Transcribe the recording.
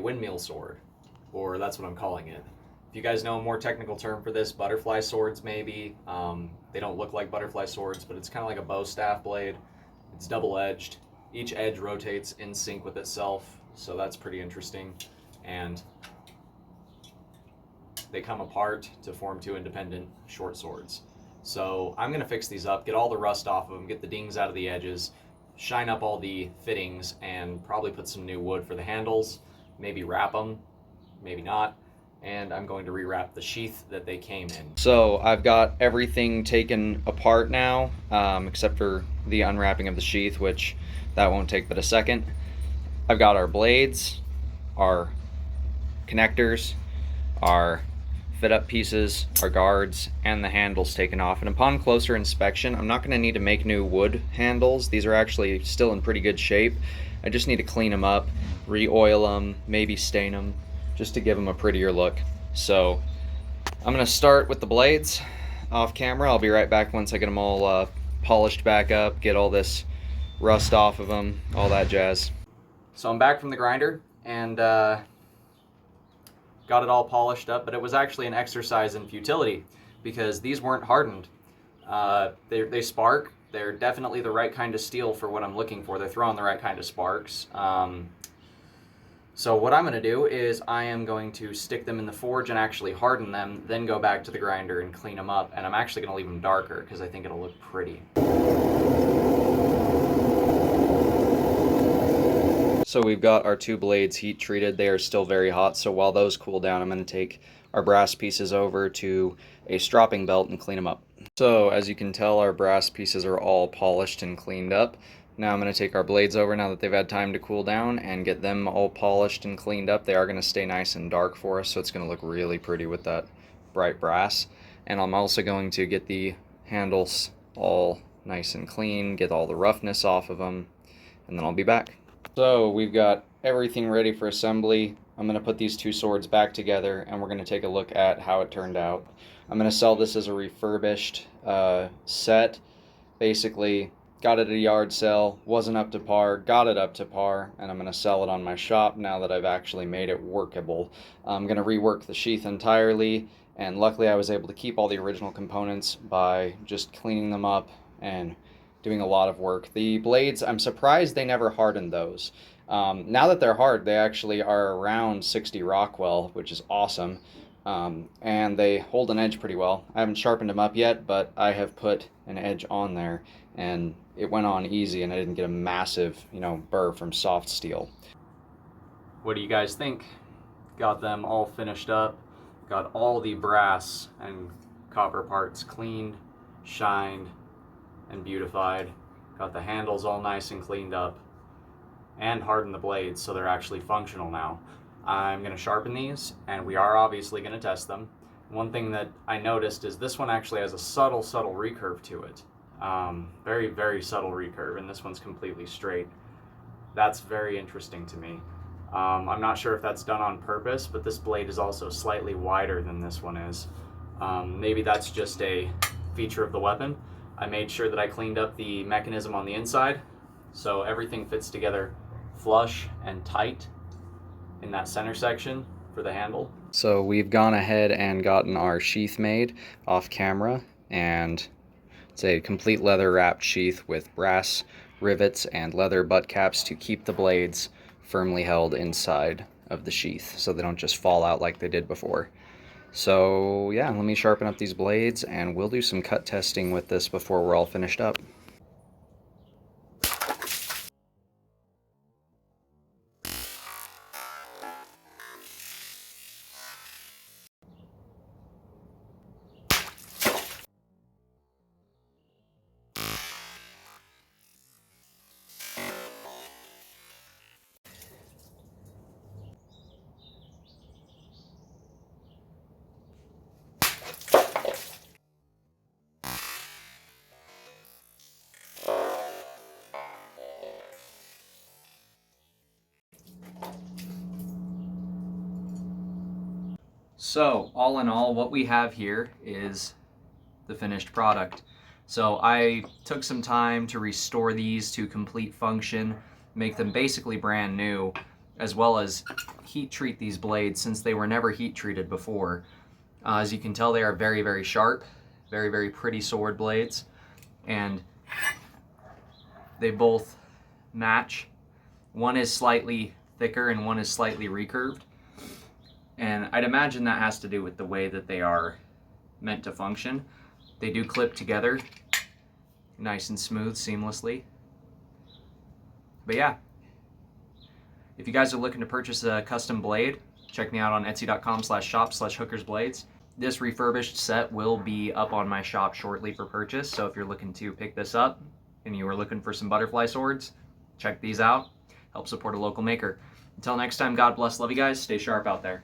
windmill sword, or that's what I'm calling it. If you guys know a more technical term for this, butterfly swords maybe. They don't look like butterfly swords, but it's kind of like a bow staff blade. It's double-edged. Each edge rotates in sync with itself, so that's pretty interesting. And they come apart to form two independent short swords. So I'm gonna fix these up, get all the rust off of them, get the dings out of the edges, shine up all the fittings, and probably put some new wood for the handles, maybe wrap them, maybe not. And I'm going to rewrap the sheath that they came in. So I've got everything taken apart now, except for the unwrapping of the sheath, which that won't take but a second. I've got our blades, our connectors, our fit up pieces, our guards, and the handles taken off. And upon closer inspection, I'm not going to need to make new wood handles. These are actually still in pretty good shape. I just need to clean them up, re-oil them, maybe stain them, just to give them a prettier look. So I'm going to start with the blades off camera. I'll be right back once I get them all polished back up, get all this rust off of them, all that jazz. So I'm back from the grinder and got it all polished up, but it was actually an exercise in futility because these weren't hardened. They spark. They're definitely the right kind of steel for what I'm looking for. They're throwing the right kind of sparks. So what I'm going to do is I am going to stick them in the forge and actually harden them, then go back to the grinder and clean them up. And I'm actually going to leave them darker because I think it'll look pretty. So we've got our two blades heat treated. They are still very hot, so while those cool down, I'm going to take our brass pieces over to a stropping belt and clean them up. So as you can tell, our brass pieces are all polished and cleaned up. Now I'm going to take our blades over now that they've had time to cool down and get them all polished and cleaned up. They are going to stay nice and dark for us, so it's going to look really pretty with that bright brass. And I'm also going to get the handles all nice and clean, get all the roughness off of them, and then I'll be back. So we've got everything ready for assembly. I'm going to put these two swords back together and we're going to take a look at how it turned out. I'm going to sell this as a refurbished set. Basically, got it at a yard sale, wasn't up to par, got it up to par, and I'm going to sell it on my shop now that I've actually made it workable. I'm going to rework the sheath entirely, and luckily I was able to keep all the original components by just cleaning them up and doing a lot of work. The blades, I'm surprised they never hardened those. Now that they're hard, they actually are around 60 Rockwell, which is awesome. And they hold an edge pretty well. I haven't sharpened them up yet, but I have put an edge on there, and it went on easy, and I didn't get a massive, burr from soft steel. What do you guys think? Got them all finished up, got all the brass and copper parts cleaned, shined, and beautified. Got the handles all nice and cleaned up, and hardened the blades so they're actually functional now. I'm going to sharpen these, and we are obviously going to test them. One thing that I noticed is this one actually has a subtle recurve to it. Very, very subtle recurve, and this one's completely straight. That's very interesting to me. I'm not sure if that's done on purpose, but this blade is also slightly wider than this one is. Maybe that's just a feature of the weapon. I made sure that I cleaned up the mechanism on the inside, so everything fits together flush and tight in that center section for the handle. So we've gone ahead and gotten our sheath made off camera, and it's a complete leather wrapped sheath with brass rivets and leather butt caps to keep the blades firmly held inside of the sheath so they don't just fall out like they did before. So yeah, let me sharpen up these blades and we'll do some cut testing with this before we're all finished up. So all in all, what we have here is the finished product. So I took some time to restore these to complete function, make them basically brand new, as well as heat treat these blades since they were never heat treated before. As you can tell, they are very, very sharp, very, very pretty sword blades, and they both match. One is slightly thicker and one is slightly recurved, and I'd imagine that has to do with the way that they are meant to function. They do clip together nice and smooth, seamlessly. But yeah, if you guys are looking to purchase a custom blade, check me out on etsy.com/shop/hookersblades. This refurbished set will be up on my shop shortly for purchase, so if you're looking to pick this up and you are looking for some butterfly swords, check these out. Help support a local maker. Until next time, God bless, love you guys, stay sharp out there.